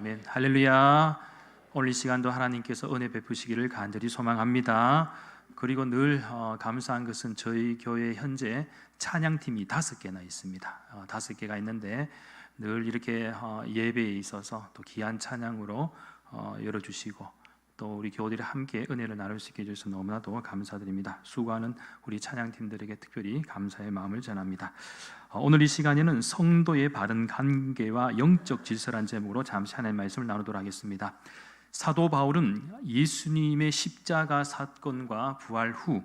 아멘. 할렐루야. 오늘 이 시간도 하나님께서 은혜 베푸시기를 간절히 소망합니다. 그리고 늘 감사한 것은 저희 교회 현재 찬양팀이 5개나 있습니다. 5개가 있는데 늘 이렇게 예배에 있어서 또 귀한 찬양으로 열어주시고 또 우리 교우들이 함께 은혜를 나눌 수 있게 해주셔서 너무나도 감사드립니다. 수고하는 우리 찬양팀들에게 특별히 감사의 마음을 전합니다. 오늘 이 시간에는 성도의 바른 관계와 영적 질서란 제목으로 잠시 하나님의 말씀을 나누도록 하겠습니다. 사도 바울은 예수님의 십자가 사건과 부활 후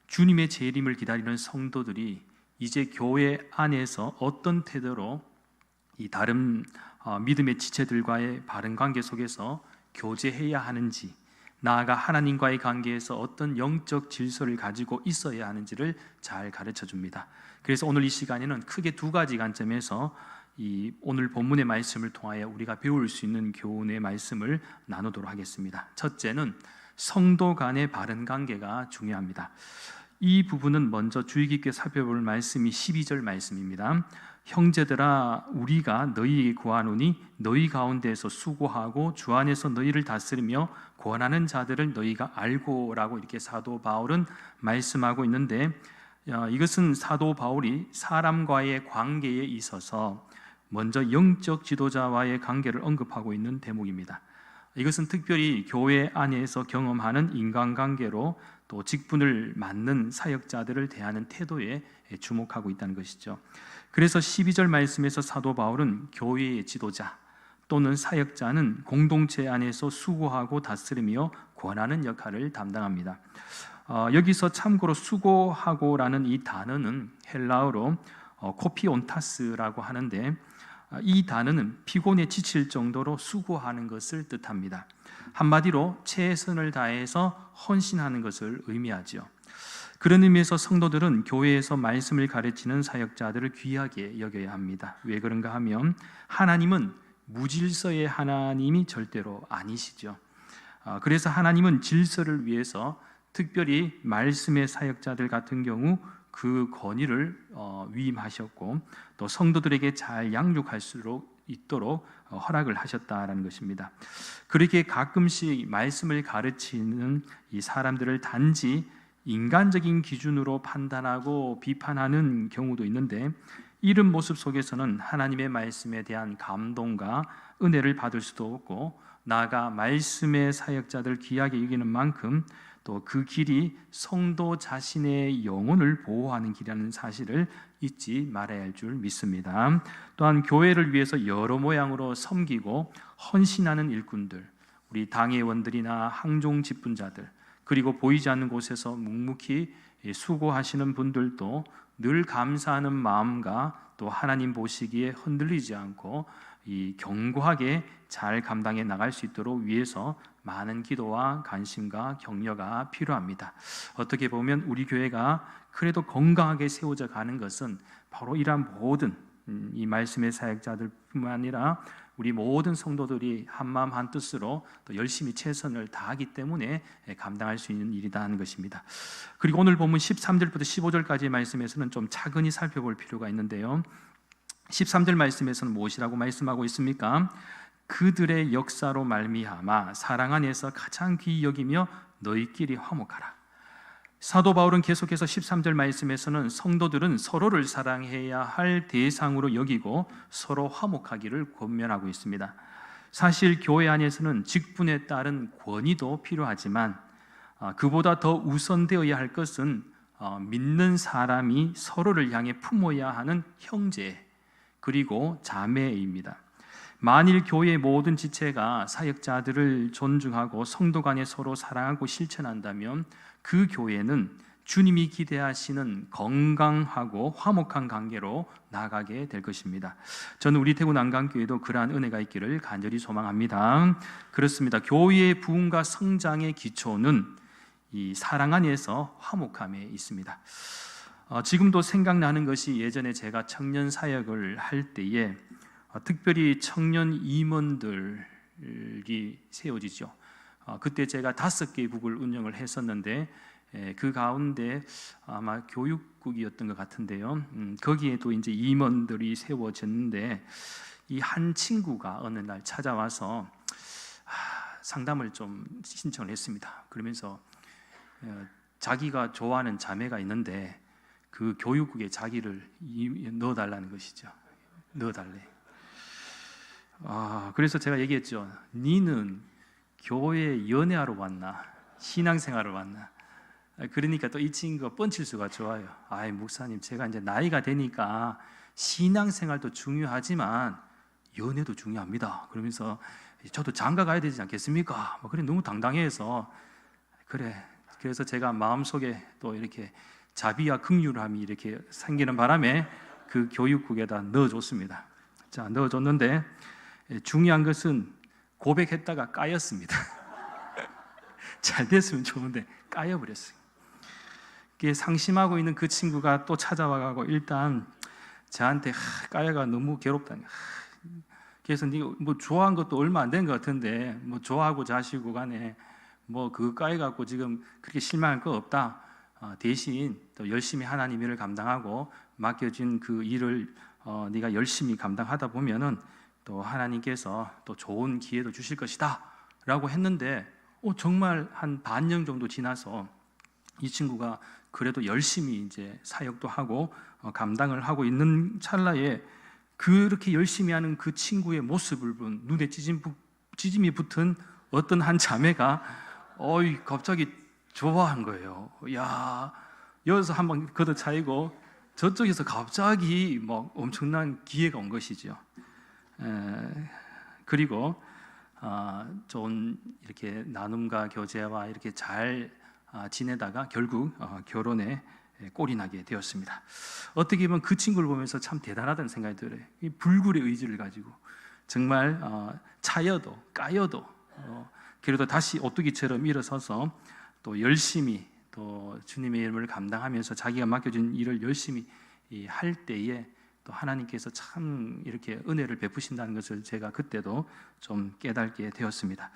주님의 재림을 기다리는 성도들이 이제 교회 안에서 어떤 태도로 이 다른 믿음의 지체들과의 바른 관계 속에서 교제해야 하는지, 나아가 하나님과의 관계에서 어떤 영적 질서를 가지고 있어야 하는지를 잘 가르쳐 줍니다. 그래서 오늘 이 시간에는 크게 2가지 관점에서 이 오늘 본문의 말씀을 통하여 우리가 배울 수 있는 교훈의 말씀을 나누도록 하겠습니다. 첫째는 성도 간의 바른 관계가 중요합니다. 이 부분은 먼저 주의 깊게 살펴볼 말씀이 12절 말씀입니다. 형제들아, 우리가 너희에게 구하노니 너희 가운데에서 수고하고 주 안에서 너희를 다스리며 권하는 자들을 너희가 알고, 라고 이렇게 사도 바울은 말씀하고 있는데, 이것은 사도 바울이 사람과의 관계에 있어서 먼저 영적 지도자와의 관계를 언급하고 있는 대목입니다. 이것은 특별히 교회 안에서 경험하는 인간관계로 또 직분을 맡는 사역자들을 대하는 태도에 주목하고 있다는 것이죠. 그래서 12절 말씀에서 사도 바울은 교회의 지도자 또는 사역자는 공동체 안에서 수고하고 다스리며 권하는 역할을 담당합니다. 여기서 참고로 수고하고라는 이 단어는 헬라어로 코피온타스라고 하는데, 이 단어는 피곤에 지칠 정도로 수고하는 것을 뜻합니다. 한마디로 최선을 다해서 헌신하는 것을 의미하죠. 그런 의미에서 성도들은 교회에서 말씀을 가르치는 사역자들을 귀하게 여겨야 합니다. 왜 그런가 하면 하나님은 무질서의 하나님이 절대로 아니시죠. 그래서 하나님은 질서를 위해서 특별히 말씀의 사역자들 같은 경우 그 권위를 위임하셨고 또 성도들에게 잘 양육할 수 있도록 허락을 하셨다라는 것입니다. 그렇게 가끔씩 말씀을 가르치는 이 사람들을 단지 인간적인 기준으로 판단하고 비판하는 경우도 있는데, 이런 모습 속에서는 하나님의 말씀에 대한 감동과 은혜를 받을 수도 없고, 나아가 말씀의 사역자들 귀하게 여기는 만큼 또 그 길이 성도 자신의 영혼을 보호하는 길이라는 사실을 잊지 말아야 할 줄 믿습니다. 또한 교회를 위해서 여러 모양으로 섬기고 헌신하는 일꾼들, 우리 당회원들이나 항종 직분자들, 그리고 보이지 않는 곳에서 묵묵히 수고하시는 분들도 늘 감사하는 마음과 또 하나님 보시기에 흔들리지 않고 이 견고하게 잘 감당해 나갈 수 있도록 위해서 많은 기도와 관심과 격려가 필요합니다. 어떻게 보면 우리 교회가 그래도 건강하게 세워져 가는 것은 바로 이러한 모든 이 말씀의 사역자들뿐만 아니라 우리 모든 성도들이 한마음 한뜻으로 또 열심히 최선을 다하기 때문에 감당할 수 있는 일이다 하는 것입니다. 그리고 오늘 본문 13절부터 15절까지의 말씀에서는 좀 차근히 살펴볼 필요가 있는데요. 13절 말씀에서는 무엇이라고 말씀하고 있습니까? 그들의 역사로 말미암아 사랑 안에서 가장 귀히 여기며 너희끼리 화목하라. 사도 바울은 계속해서 13절 말씀에서는 성도들은 서로를 사랑해야 할 대상으로 여기고 서로 화목하기를 권면하고 있습니다. 사실 교회 안에서는 직분에 따른 권위도 필요하지만 그보다 더 우선되어야 할 것은 믿는 사람이 서로를 향해 품어야 하는 형제 그리고 자매입니다. 만일 교회의 모든 지체가 사역자들을 존중하고 성도 간에 서로 사랑하고 실천한다면 그 교회는 주님이 기대하시는 건강하고 화목한 관계로 나아가게 될 것입니다. 저는 우리 대구 난강교회도 그러한 은혜가 있기를 간절히 소망합니다. 그렇습니다. 교회의 부흥과 성장의 기초는 이 사랑 안에서 화목함에 있습니다. 지금도 생각나는 것이 예전에 제가 청년 사역을 할 때에 특별히 청년 임원들이 세워지죠. 그때 제가 5개의 국을 운영을 했었는데 그 가운데 아마 교육국이었던 것 같은데요. 거기에도 이제 임원들이 세워졌는데 이 한 친구가 어느 날 찾아와서 상담을 좀 신청을 했습니다. 그러면서 자기가 좋아하는 자매가 있는데 그 교육국에 자기를 넣어달라는 것이죠. 넣어달래. 그래서 제가 얘기했죠. 니는 교회에 연애하러 왔나? 신앙생활을 왔나? 그러니까 또 이 친구가 뻔칠수가 좋아요. 목사님, 제가 이제 나이가 되니까 신앙생활도 중요하지만 연애도 중요합니다. 그러면서 저도 장가 가야 되지 않겠습니까? 그래, 너무 당당해서 그래. 그래서 제가 마음속에 또 이렇게 자비와 긍휼함이 이렇게 생기는 바람에 그 교육국에다 넣어줬습니다. 자, 넣어줬는데 중요한 것은 고백했다가 까였습니다. 잘 됐으면 좋은데 까여버렸어요. 상심하고 있는 그 친구가 또 찾아와가고 일단 저한테 까여가 너무 괴롭다. 그래서 네가 뭐 좋아한 것도 얼마 안 된 것 같은데 뭐 좋아하고 자시고 간에 뭐 그거 까여갖고 지금 그렇게 실망할 거 없다. 대신 또 열심히 하나님 일을 감당하고 맡겨진 그 일을 네가 열심히 감당하다 보면은 또 하나님께서 또 좋은 기회도 주실 것이다 라고 했는데 정말 한 반년 정도 지나서 이 친구가 그래도 열심히 이제 사역도 하고 감당을 하고 있는 찰나에 그렇게 열심히 하는 그 친구의 모습을 본 눈에 찌짐이 붙은 어떤 한 자매가 갑자기 좋아한 거예요. 야, 여기서 한번 걷어차이고 저쪽에서 갑자기 막 엄청난 기회가 온 것이죠. 그리고 좋은 이렇게 나눔과 교제와 이렇게 잘 지내다가 결국 결혼에 꼴이 나게 되었습니다. 어떻게 보면 그 친구를 보면서 참 대단하다는 생각이 들어요. 이 불굴의 의지를 가지고 정말 차여도 까여도 그래도 다시 오뚜기처럼 일어서서 또 열심히 또 주님의 이름을 감당하면서 자기가 맡겨진 일을 열심히 할 때에 또 하나님께서 참 이렇게 은혜를 베푸신다는 것을 제가 그때도 좀 깨닫게 되었습니다.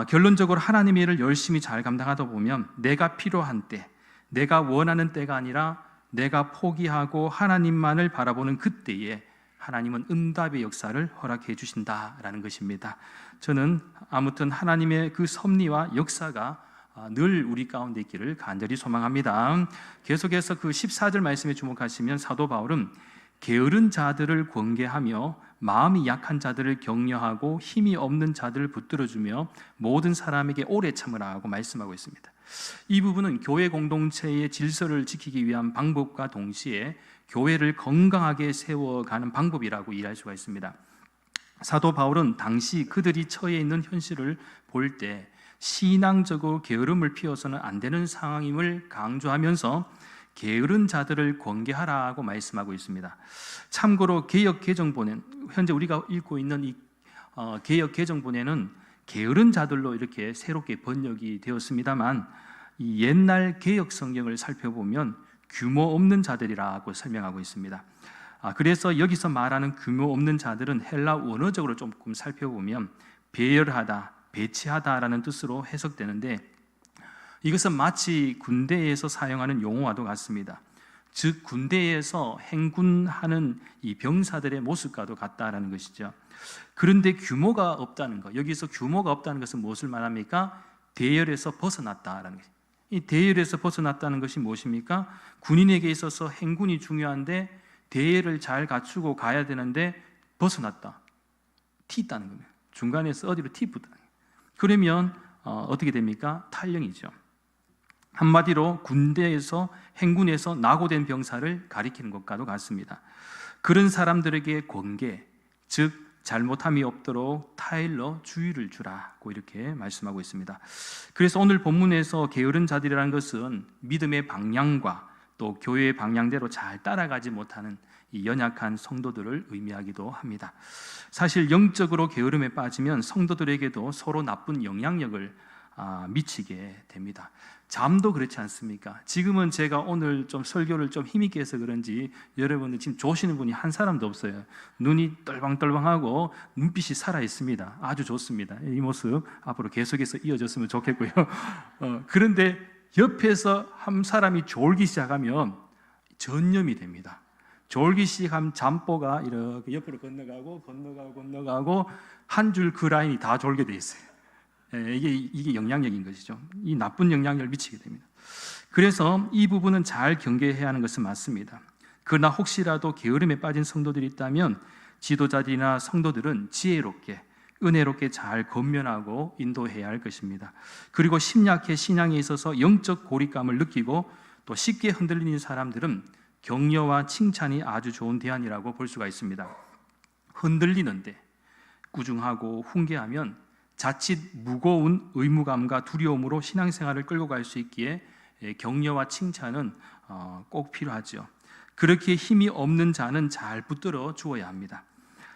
결론적으로 하나님의 일을 열심히 잘 감당하다 보면 내가 필요한 때, 내가 원하는 때가 아니라 내가 포기하고 하나님만을 바라보는 그때에 하나님은 응답의 역사를 허락해 주신다라는 것입니다. 저는 아무튼 하나님의 그 섭리와 역사가 늘 우리 가운데 있기를 간절히 소망합니다. 계속해서 그 14절 말씀에 주목하시면 사도 바울은 게으른 자들을 권계하며 마음이 약한 자들을 격려하고 힘이 없는 자들을 붙들어주며 모든 사람에게 오래 참으라고 말씀하고 있습니다. 이 부분은 교회 공동체의 질서를 지키기 위한 방법과 동시에 교회를 건강하게 세워가는 방법이라고 이해할 수가 있습니다. 사도 바울은 당시 그들이 처해 있는 현실을 볼 때 신앙적으로 게으름을 피워서는 안 되는 상황임을 강조하면서 게으른 자들을 권계하라고 말씀하고 있습니다. 참고로 개역 개정본엔 현재 우리가 읽고 있는 이 개역 개정본에는 게으른 자들로 이렇게 새롭게 번역이 되었습니다만 이 옛날 개역 성경을 살펴보면 규모 없는 자들이라고 설명하고 있습니다. 그래서 여기서 말하는 규모 없는 자들은 헬라 원어적으로 조금 살펴보면 배열하다, 배치하다라는 뜻으로 해석되는데 이것은 마치 군대에서 사용하는 용어와도 같습니다. 즉 군대에서 행군하는 이 병사들의 모습과도 같다라는 것이죠. 그런데 규모가 없다는 것, 여기서 규모가 없다는 것은 무엇을 말합니까? 대열에서 벗어났다라는 것. 이 대열에서 벗어났다는 것이 무엇입니까? 군인에게 있어서 행군이 중요한데 대열을 잘 갖추고 가야 되는데 벗어났다, 튀었다는 겁니다. 중간에서 어디로 튀었다. 그러면 어떻게 됩니까? 탈령이죠. 한마디로 군대에서 행군에서 낙오된 병사를 가리키는 것과도 같습니다. 그런 사람들에게 권계, 즉 잘못함이 없도록 타일러 주의를 주라고 이렇게 말씀하고 있습니다. 그래서 오늘 본문에서 게으른 자들이라는 것은 믿음의 방향과 또 교회의 방향대로 잘 따라가지 못하는 이 연약한 성도들을 의미하기도 합니다. 사실 영적으로 게으름에 빠지면 성도들에게도 서로 나쁜 영향력을 미치게 됩니다. 잠도 그렇지 않습니까? 지금은 제가 오늘 좀 설교를 좀 힘있게 해서 그런지 여러분들 지금 조시는 분이 한 사람도 없어요. 눈이 떨방떨방하고 눈빛이 살아 있습니다. 아주 좋습니다. 이 모습 앞으로 계속해서 이어졌으면 좋겠고요. 그런데 옆에서 한 사람이 졸기 시작하면 전염이 됩니다. 졸기 시작하면 잠보가 이렇게 옆으로 건너가고 한 줄 그 라인이 다 졸게 돼 있어요. 이게 영향력인 것이죠. 이 나쁜 영향력을 미치게 됩니다. 그래서 이 부분은 잘 경계해야 하는 것은 맞습니다. 그러나 혹시라도 게으름에 빠진 성도들이 있다면 지도자들이나 성도들은 지혜롭게 은혜롭게 잘 권면하고 인도해야 할 것입니다. 그리고 심약해 신앙에 있어서 영적 고립감을 느끼고 또 쉽게 흔들리는 사람들은 격려와 칭찬이 아주 좋은 대안이라고 볼 수가 있습니다. 흔들리는데 꾸중하고 훈계하면 자칫 무거운 의무감과 두려움으로 신앙생활을 끌고 갈 수 있기에 격려와 칭찬은 꼭 필요하죠. 그렇게 힘이 없는 자는 잘 붙들어 주어야 합니다.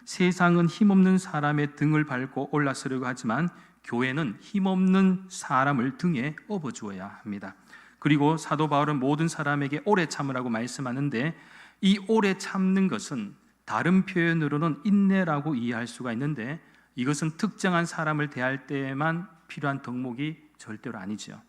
세상은 힘없는 사람의 등을 밟고 올라서려고 하지만 교회는 힘없는 사람을 등에 업어주어야 합니다. 그리고 사도 바울은 모든 사람에게 오래 참으라고 말씀하는데 이 오래 참는 것은 다른 표현으로는 인내라고 이해할 수가 있는데 이것은 특정한 사람을 대할 때에만 필요한 덕목이 절대로 아니죠.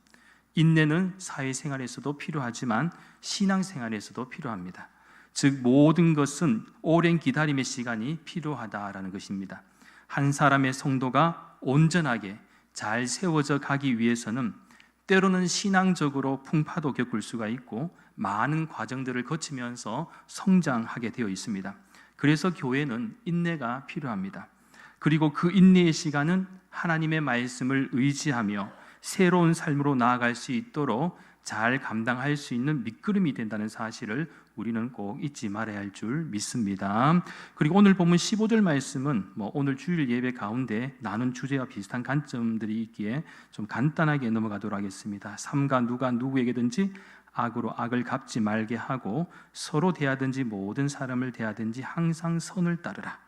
인내는 사회생활에서도 필요하지만 신앙생활에서도 필요합니다. 즉 모든 것은 오랜 기다림의 시간이 필요하다라는 것입니다. 한 사람의 성도가 온전하게 잘 세워져 가기 위해서는 때로는 신앙적으로 풍파도 겪을 수가 있고 많은 과정들을 거치면서 성장하게 되어 있습니다. 그래서 교회는 인내가 필요합니다. 그리고 그 인내의 시간은 하나님의 말씀을 의지하며 새로운 삶으로 나아갈 수 있도록 잘 감당할 수 있는 밑거름이 된다는 사실을 우리는 꼭 잊지 말아야 할 줄 믿습니다. 그리고 오늘 본문 15절 말씀은 오늘 주일 예배 가운데 나눈 주제와 비슷한 관점들이 있기에 좀 간단하게 넘어가도록 하겠습니다. 삼가 누가 누구에게든지 악으로 악을 갚지 말게 하고 서로 대하든지 모든 사람을 대하든지 항상 선을 따르라.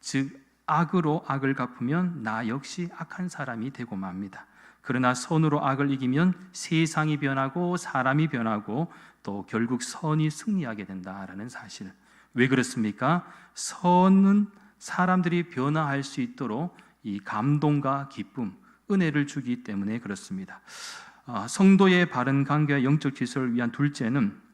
즉 악으로 악을 갚으면 나 역시 악한 사람이 되고 맙니다. 그러나 선으로 악을 이기면 세상이 변하고 사람이 변하고 또 결국 선이 승리하게 된다라는 사실. 왜 그렇습니까? 선은 사람들이 변화할 수 있도록 이 감동과 기쁨, 은혜를 주기 때문에 그렇습니다. 성도의 바른 관계와 영적 질서를 위한 둘째는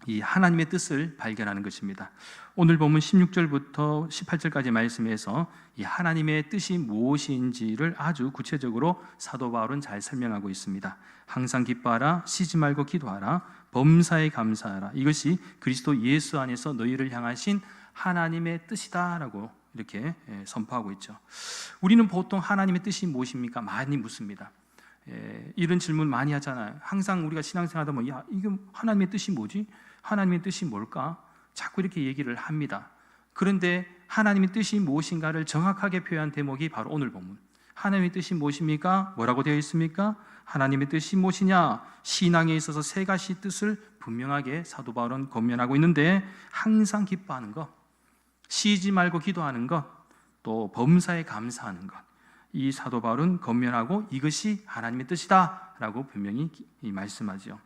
이 하나님의 뜻을 발견하는 것입니다. 오늘 보면 16절부터 18절까지 말씀에서 이 하나님의 뜻이 무엇인지를 아주 구체적으로 사도 바울은 잘 설명하고 있습니다. 항상 기뻐하라, 쉬지 말고 기도하라, 범사에 감사하라. 이것이 그리스도 예수 안에서 너희를 향하신 하나님의 뜻이다라고 이렇게 선포하고 있죠. 우리는 보통 하나님의 뜻이 무엇입니까? 많이 묻습니다. 이런 질문 많이 하잖아요. 항상 우리가 신앙생활하다 보면 이게 하나님의 뜻이 뭐지? 하나님의 뜻이 뭘까? 자꾸 이렇게 얘기를 합니다. 그런데 하나님의 뜻이 무엇인가를 정확하게 표현한 대목이 바로 오늘 본문. 하나님의 뜻이 무엇입니까? 뭐라고 되어 있습니까? 하나님의 뜻이 무엇이냐? 신앙에 있어서 세 가지 뜻을 분명하게 사도 바울은 권면하고 있는데 항상 기뻐하는 것, 쉬지 말고 기도하는 것, 또 범사에 감사하는 것. 이 사도 바울은 권면하고 이것이 하나님의 뜻이다라고 분명히 말씀하죠.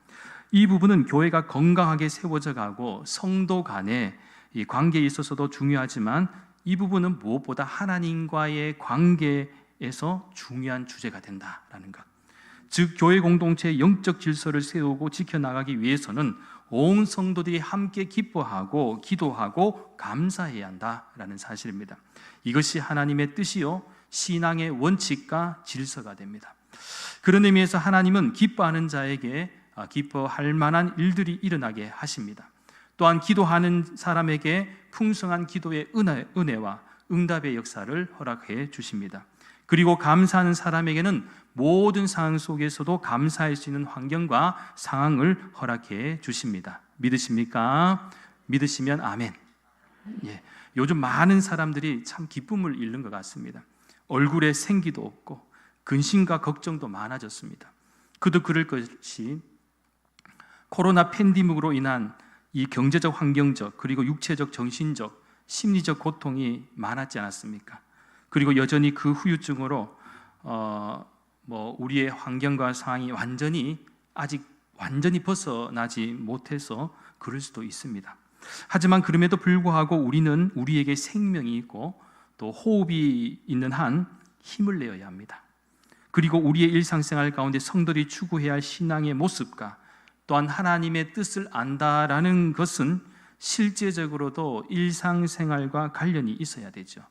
이 부분은 교회가 건강하게 세워져 가고 성도 간의 이 관계에 있어서도 중요하지만 이 부분은 무엇보다 하나님과의 관계에서 중요한 주제가 된다라는 것. 즉 교회 공동체의 영적 질서를 세우고 지켜나가기 위해서는 온 성도들이 함께 기뻐하고 기도하고 감사해야 한다라는 사실입니다. 이것이 하나님의 뜻이요 신앙의 원칙과 질서가 됩니다. 그런 의미에서 하나님은 기뻐하는 자에게 기뻐할 만한 일들이 일어나게 하십니다. 또한 기도하는 사람에게 풍성한 기도의 은혜와 응답의 역사를 허락해 주십니다. 그리고 감사하는 사람에게는 모든 상황 속에서도 감사할 수 있는 환경과 상황을 허락해 주십니다. 믿으십니까? 믿으시면 아멘. 요즘 많은 사람들이 참 기쁨을 잃는 것 같습니다. 얼굴에 생기도 없고 근심과 걱정도 많아졌습니다. 그도 그럴 것이 코로나 팬데믹으로 인한 이 경제적, 환경적, 그리고 육체적, 정신적, 심리적 고통이 많았지 않았습니까? 그리고 여전히 그 후유증으로 우리의 환경과 상황이 아직 완전히 벗어나지 못해서 그럴 수도 있습니다. 하지만 그럼에도 불구하고 우리는 우리에게 생명이 있고 또 호흡이 있는 한 힘을 내어야 합니다. 그리고 우리의 일상생활 가운데 성도들이 추구해야 할 신앙의 모습과 또한 하나님의 뜻을 안다라는 것은 실제적으로도 일상생활과 관련이 있어야 되죠.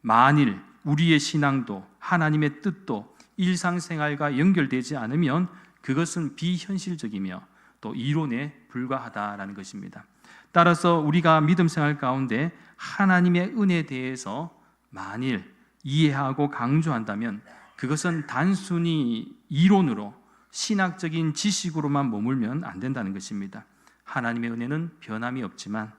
만일 우리의 신앙도 하나님의 뜻도 일상생활과 연결되지 않으면 그것은 비현실적이며 또 이론에 불과하다라는 것입니다. 따라서 우리가 믿음 생활 가운데 하나님의 은혜에 대해서 만일 이해하고 강조한다면 그것은 단순히 이론으로 신학적인 지식으로만 머물면 안 된다는 것입니다. 하나님의 은혜는 변함이 없지만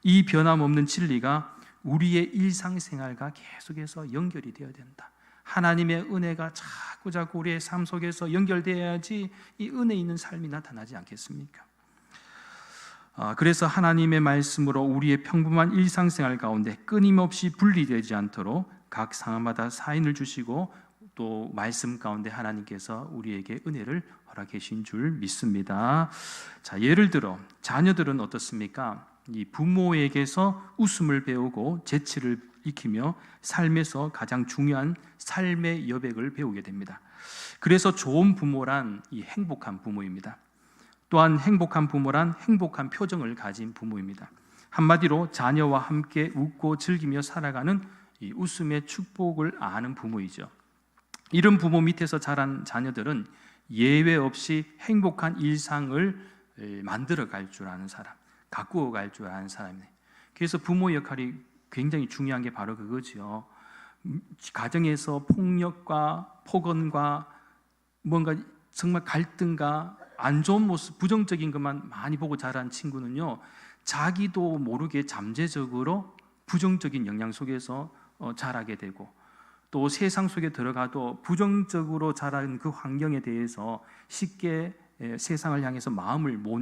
이 변함없는 진리가 우리의 일상생활과 계속해서 연결이 되어야 된다. 하나님의 은혜가 자꾸자꾸 우리의 삶 속에서 연결되어야지 이 은혜 있는 삶이 나타나지 않겠습니까? 그래서 하나님의 말씀으로 우리의 평범한 일상생활 가운데 끊임없이 분리되지 않도록 각 상황마다 사인을 주시고 또 말씀 가운데 하나님께서 우리에게 은혜를 허락해 주신 줄 믿습니다. 자, 예를 들어 자녀들은 어떻습니까? 이 부모에게서 웃음을 배우고 재치를 익히며 삶에서 가장 중요한 삶의 여백을 배우게 됩니다. 그래서 좋은 부모란 이 행복한 부모입니다. 또한 행복한 부모란 행복한 표정을 가진 부모입니다. 한마디로 자녀와 함께 웃고 즐기며 살아가는 이 웃음의 축복을 아는 부모이죠. 이런 부모 밑에서 자란 자녀들은 예외 없이 행복한 일상을 만들어 갈 줄 아는 사람, 가꾸어 갈 줄 아는 사람이에요. 그래서 부모 역할이 굉장히 중요한 게 바로 그거죠. 가정에서 폭력과 폭언과 뭔가 정말 갈등과 안 좋은 모습, 부정적인 것만 많이 보고 자란 친구는요, 자기도 모르게 잠재적으로 부정적인 영향 속에서 자라게 되고 또 세상 속에 들어가도 부정적으로 자란 그 환경에 대해서 쉽게 세상을 향해서 마음을 못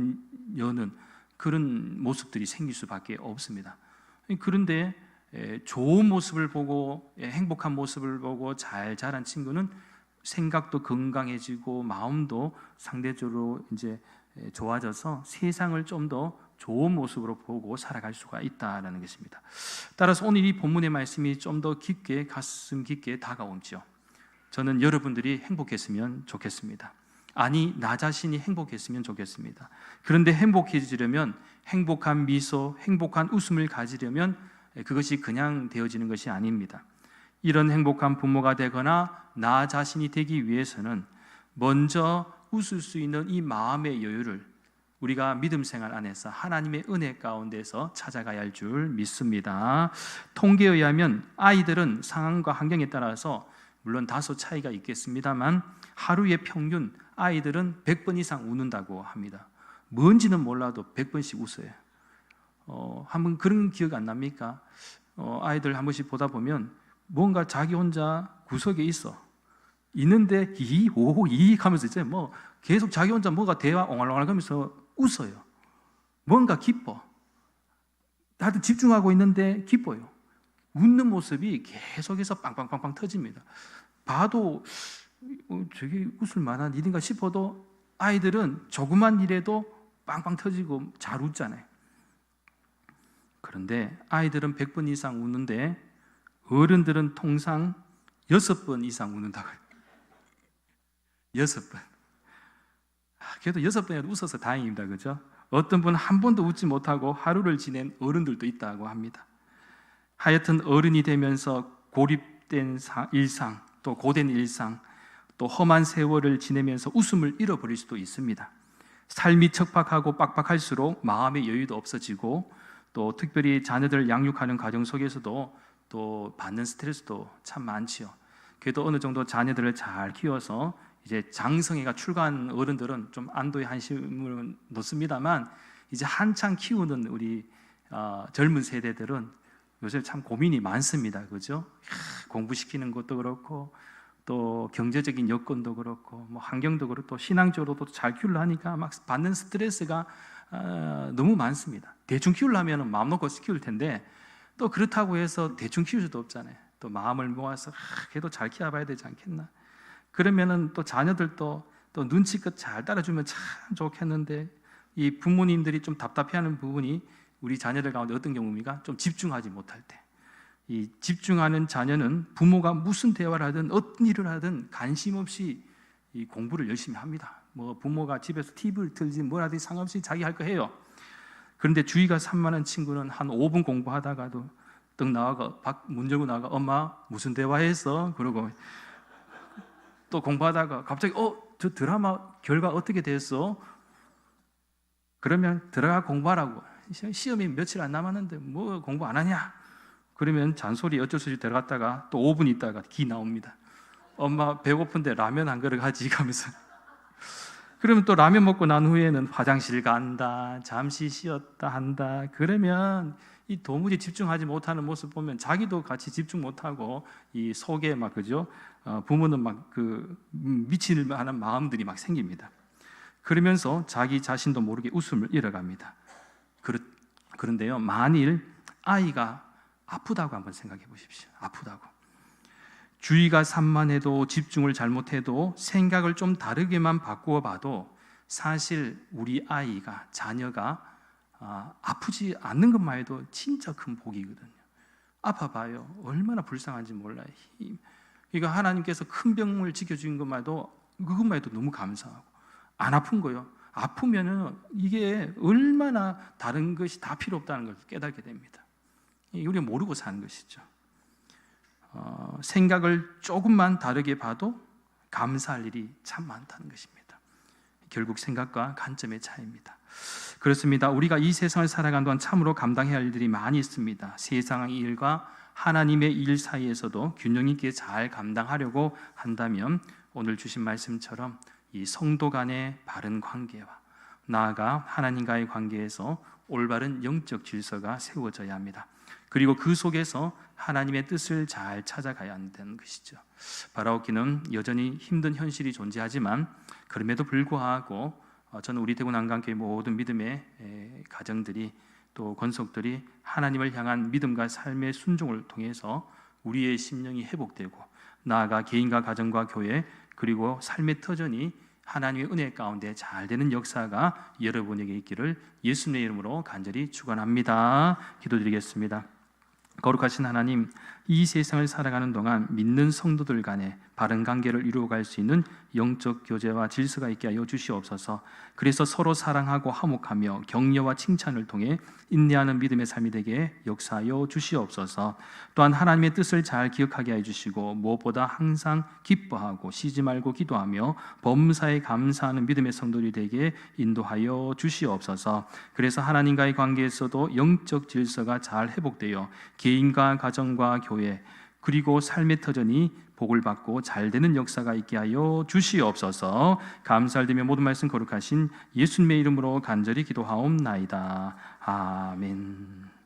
여는 그런 모습들이 생길 수밖에 없습니다. 그런데 좋은 모습을 보고 행복한 모습을 보고 잘 자란 친구는 생각도 건강해지고 마음도 상대적으로 이제 좋아져서 세상을 좀 더 좋은 모습으로 보고 살아갈 수가 있다라는 것입니다. 따라서 오늘 이 본문의 말씀이 좀 더 깊게 가슴 깊게 다가오죠. 저는 여러분들이 행복했으면 좋겠습니다. 아니, 나 자신이 행복했으면 좋겠습니다. 그런데 행복해지려면 행복한 미소, 행복한 웃음을 가지려면 그것이 그냥 되어지는 것이 아닙니다. 이런 행복한 부모가 되거나 나 자신이 되기 위해서는 먼저 웃을 수 있는 이 마음의 여유를 우리가 믿음 생활 안에서 하나님의 은혜 가운데서 찾아가야 할 줄 믿습니다. 통계에 의하면 아이들은 상황과 환경에 따라서 물론 다소 차이가 있겠습니다만 하루에 평균 아이들은 100번 이상 웃는다고 합니다. 뭔지는 몰라도 100번씩 웃어요. 한번 그런 기억 안 납니까? 아이들 한 번씩 보다 보면 뭔가 자기 혼자 구석에 있는데 이 하면서 이제 뭐 계속 자기 혼자 뭐가 대화 옹알옹알 하면서 웃어요. 뭔가 기뻐. 다들 집중하고 있는데 기뻐요. 웃는 모습이 계속해서 빵빵빵빵 터집니다. 봐도 저게 웃을 만한 일인가 싶어도 아이들은 조그만 일에도 빵빵 터지고 잘 웃잖아요. 그런데 아이들은 100번 이상 웃는데 어른들은 통상 6번 이상 웃는다고 해요. 6번. 그래도 6번이라도 웃어서 다행입니다. 그죠? 어떤 분은 한 번도 웃지 못하고 하루를 지낸 어른들도 있다고 합니다. 하여튼 어른이 되면서 고립된 일상, 또 고된 일상, 또 험한 세월을 지내면서 웃음을 잃어버릴 수도 있습니다. 삶이 척박하고 빡빡할수록 마음의 여유도 없어지고 또 특별히 자녀들을 양육하는 과정 속에서도 또 받는 스트레스도 참 많지요. 그래도 어느 정도 자녀들을 잘 키워서 이제 장성애가 출가한 어른들은 좀 안도의 한심을 놓습니다만 이제 한창 키우는 우리 젊은 세대들은 요새 참 고민이 많습니다. 그죠? 공부시키는 것도 그렇고 또 경제적인 여건도 그렇고 뭐 환경도 그렇고 또 신앙적으로도 잘 키우려 하니까 막 받는 스트레스가 너무 많습니다. 대충 키우려면 마음 놓고 키울 텐데 또 그렇다고 해서 대충 키울 수도 없잖아요. 또 마음을 모아서 그래도 잘 키워봐야 되지 않겠나. 그러면은 또 자녀들도 또 눈치껏 잘 따라주면 참 좋겠는데 이 부모님들이 좀 답답해하는 부분이 우리 자녀들 가운데 어떤 경우입니까? 좀 집중하지 못할 때. 이 집중하는 자녀는 부모가 무슨 대화를 하든 어떤 일을 하든 관심 없이 이 공부를 열심히 합니다. 뭐 부모가 집에서 TV를 틀지 뭘 하든지 상관없이 자기 할 거 해요. 그런데 주의가 산만한 친구는 한 5분 공부하다가도 떡 나와가 문 열고 나가 엄마 무슨 대화했어? 그러고 또 공부하다가 갑자기 저 드라마 결과 어떻게 됐어? 그러면 들어가 공부하라고. 시험이 며칠 안 남았는데 뭐 공부 안 하냐? 그러면 잔소리 어쩔 수 없이 들어갔다가 또 5분 있다가 기 나옵니다. 엄마 배고픈데 라면 한 그릇 하지 가면서. 그러면 또 라면 먹고 난 후에는 화장실 간다, 잠시 쉬었다 한다. 그러면 이 도무지 집중하지 못하는 모습 보면 자기도 같이 집중 못하고 이 속에 막 그죠? 부모는 막 그 미칠 만한 마음들이 막 생깁니다. 그러면서 자기 자신도 모르게 웃음을 잃어갑니다. 그런데요, 만일 아이가 아프다고 한번 생각해 보십시오. 아프다고. 주의가 산만해도 집중을 잘못해도 생각을 좀 다르게만 바꾸어 봐도 사실 우리 아이가, 자녀가 아프지 않는 것만 해도 진짜 큰 복이거든요. 아파봐요. 얼마나 불쌍한지 몰라요. 그러니까 하나님께서 큰 병을 지켜주신 그것만 해도 너무 감사하고, 안 아픈 거요. 아프면은 이게 얼마나 다른 것이 다 필요 없다는 걸 깨닫게 됩니다. 우리가 모르고 사는 것이죠. 생각을 조금만 다르게 봐도 감사할 일이 참 많다는 것입니다. 결국 생각과 관점의 차이입니다. 그렇습니다. 우리가 이 세상을 살아가는 동안 참으로 감당해야 할 일들이 많이 있습니다. 세상의 일과 하나님의 일 사이에서도 균형 있게 잘 감당하려고 한다면 오늘 주신 말씀처럼 이 성도 간의 바른 관계와 나아가 하나님과의 관계에서 올바른 영적 질서가 세워져야 합니다. 그리고 그 속에서 하나님의 뜻을 잘 찾아가야 한다는 것이죠. 바라옵기는 여전히 힘든 현실이 존재하지만 그럼에도 불구하고 저는 우리 대구 난강교회 모든 믿음의 가정들이 또 권속들이 하나님을 향한 믿음과 삶의 순종을 통해서 우리의 심령이 회복되고 나아가 개인과 가정과 교회 그리고 삶의 터전이 하나님의 은혜 가운데 잘 되는 역사가 여러분에게 있기를 예수님의 이름으로 간절히 축원합니다. 기도드리겠습니다. 거룩하신 하나님, 이 세상을 살아가는 동안 믿는 성도들 간에 바른 관계를 이루어갈 수 있는 영적 교제와 질서가 있게 하여 주시옵소서. 그래서 서로 사랑하고 화목하며 격려와 칭찬을 통해 인내하는 믿음의 삶이 되게 역사하여 주시옵소서. 또한 하나님의 뜻을 잘 기억하게 해주시고 무엇보다 항상 기뻐하고 쉬지 말고 기도하며 범사에 감사하는 믿음의 성도들이 되게 인도하여 주시옵소서. 그래서 하나님과의 관계에서도 영적 질서가 잘 회복되어 개인과 가정과 교회 그리고 삶의 터전이 복을 받고 잘 되는 역사가 있게 하여 주시옵소서. 감사드리며 모든 말씀 거룩하신 예수님의 이름으로 간절히 기도하옵나이다. 아멘.